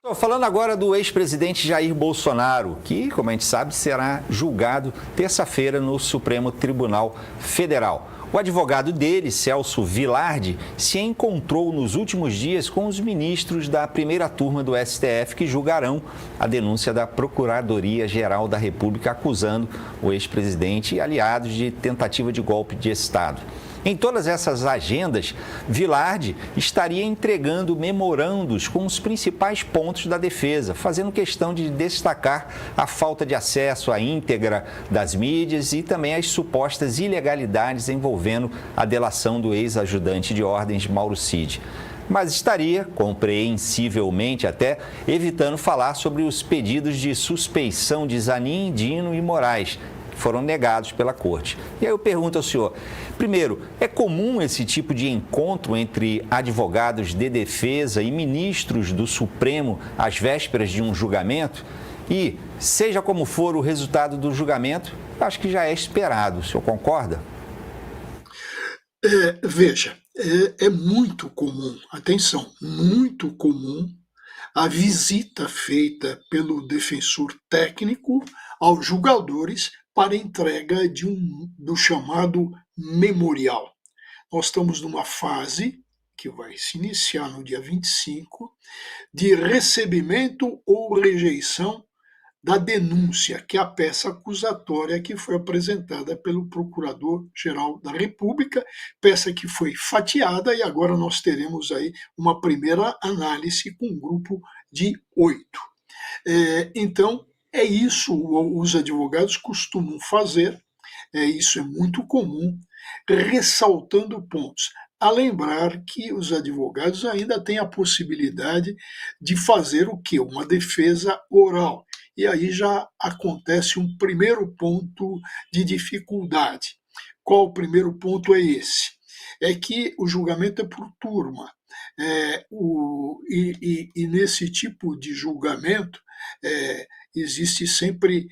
Tô falando agora do ex-presidente Jair Bolsonaro, que, como a gente sabe, será julgado terça-feira no Supremo Tribunal Federal. O advogado dele, Celso Vilardi, se encontrou nos últimos dias com os ministros da primeira turma do STF que julgarão a denúncia da Procuradoria-Geral da República acusando o ex-presidente e aliados de tentativa de golpe de Estado. Em todas essas agendas, Vilardi estaria entregando memorandos com os principais pontos da defesa, fazendo questão de destacar a falta de acesso à íntegra das mídias e também as supostas ilegalidades envolvendo a delação do ex-ajudante de ordens Mauro Cid. Mas estaria, compreensivelmente até, evitando falar sobre os pedidos de suspeição de Zanin, Dino e Moraes, foram negados pela corte. E aí eu pergunto ao senhor, primeiro, é comum esse tipo de encontro entre advogados de defesa e ministros do Supremo às vésperas de um julgamento? E, seja como for o resultado do julgamento, acho que já é esperado. O senhor concorda? Veja, é muito comum, atenção, muito comum a visita feita pelo defensor técnico aos julgadores para entrega do chamado memorial. Nós estamos numa fase que vai se iniciar no dia 25, de recebimento ou rejeição da denúncia, que é a peça acusatória que foi apresentada pelo Procurador-Geral da República, peça que foi fatiada e agora nós teremos aí uma primeira análise com um grupo de 8. Então, é isso os advogados costumam fazer, isso é muito comum, ressaltando pontos. A lembrar que os advogados ainda têm a possibilidade de fazer o quê? Uma defesa oral. E aí já acontece um primeiro ponto de dificuldade. Qual o primeiro ponto é esse? É que o julgamento é por turma. E nesse tipo de julgamento, existe sempre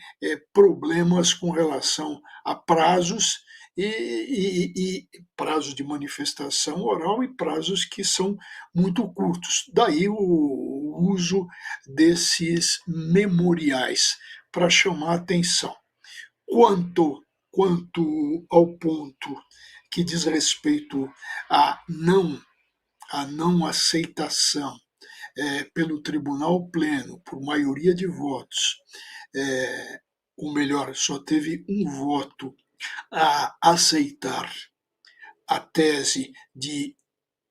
problemas com relação a prazos e prazos de manifestação oral e prazos que são muito curtos. Daí o uso desses memoriais para chamar a atenção. Quanto ao ponto que diz respeito à não aceitação pelo Tribunal Pleno, por maioria de votos, ou melhor, só teve um voto a aceitar a tese de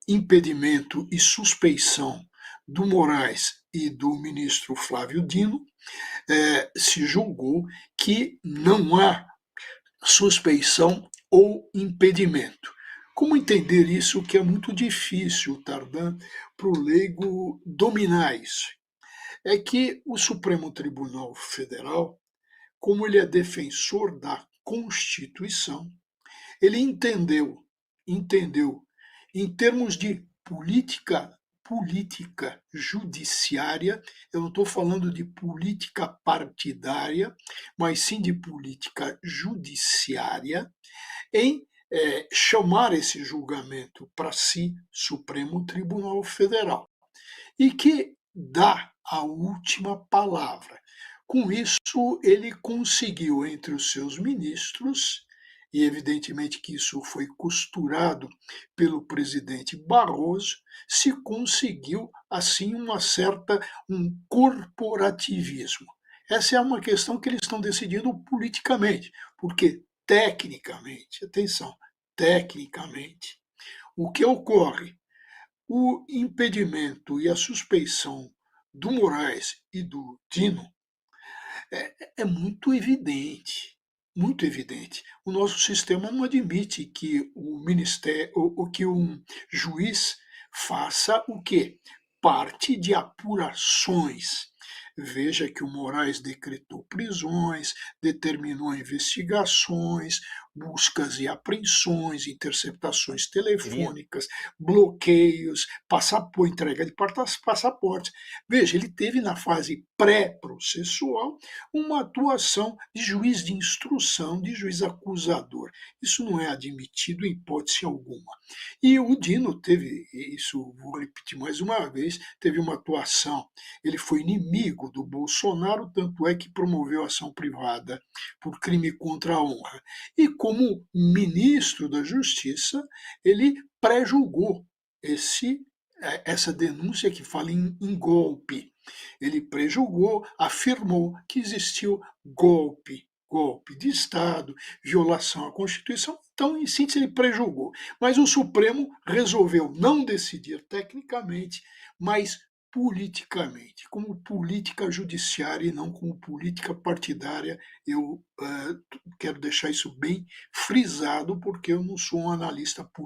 impedimento e suspeição do Moraes e do ministro Flávio Dino, se julgou que não há suspeição ou impedimento. Como entender isso, que é muito difícil, Tardan, para o leigo dominar isso? É que o Supremo Tribunal Federal, como ele é defensor da Constituição, ele entendeu, em termos de política judiciária, eu não estou falando de política partidária, mas sim de política judiciária, em chamar esse julgamento para si, Supremo Tribunal Federal, e que dá a última palavra. Com isso, ele conseguiu entre os seus ministros, e evidentemente que isso foi costurado pelo presidente Barroso, se conseguiu assim um corporativismo. Essa é uma questão que eles estão decidindo politicamente, porque tecnicamente, atenção, tecnicamente, o que ocorre? O impedimento e a suspeição do Moraes e do Dino é muito evidente, muito evidente. O nosso sistema não admite que o ministério, ou que um juiz faça o quê? Parte de apurações. Veja que o Moraes decretou prisões, determinou investigações, buscas e apreensões, interceptações telefônicas, bloqueios, entrega de passaportes. Veja, ele teve na fase pré-processual, uma atuação de juiz de instrução, de juiz acusador. Isso não é admitido em hipótese alguma. E o Dino teve, isso vou repetir mais uma vez, teve uma atuação. Ele foi inimigo do Bolsonaro, tanto é que promoveu ação privada por crime contra a honra. E como ministro da Justiça, ele pré-julgou essa denúncia que fala em golpe. Ele prejulgou, afirmou que existiu golpe de Estado, violação à Constituição. Então, em síntese, ele prejulgou. Mas o Supremo resolveu não decidir tecnicamente, mas politicamente, como política judiciária e não como política partidária. Eu quero deixar isso bem frisado, porque eu não sou um analista político.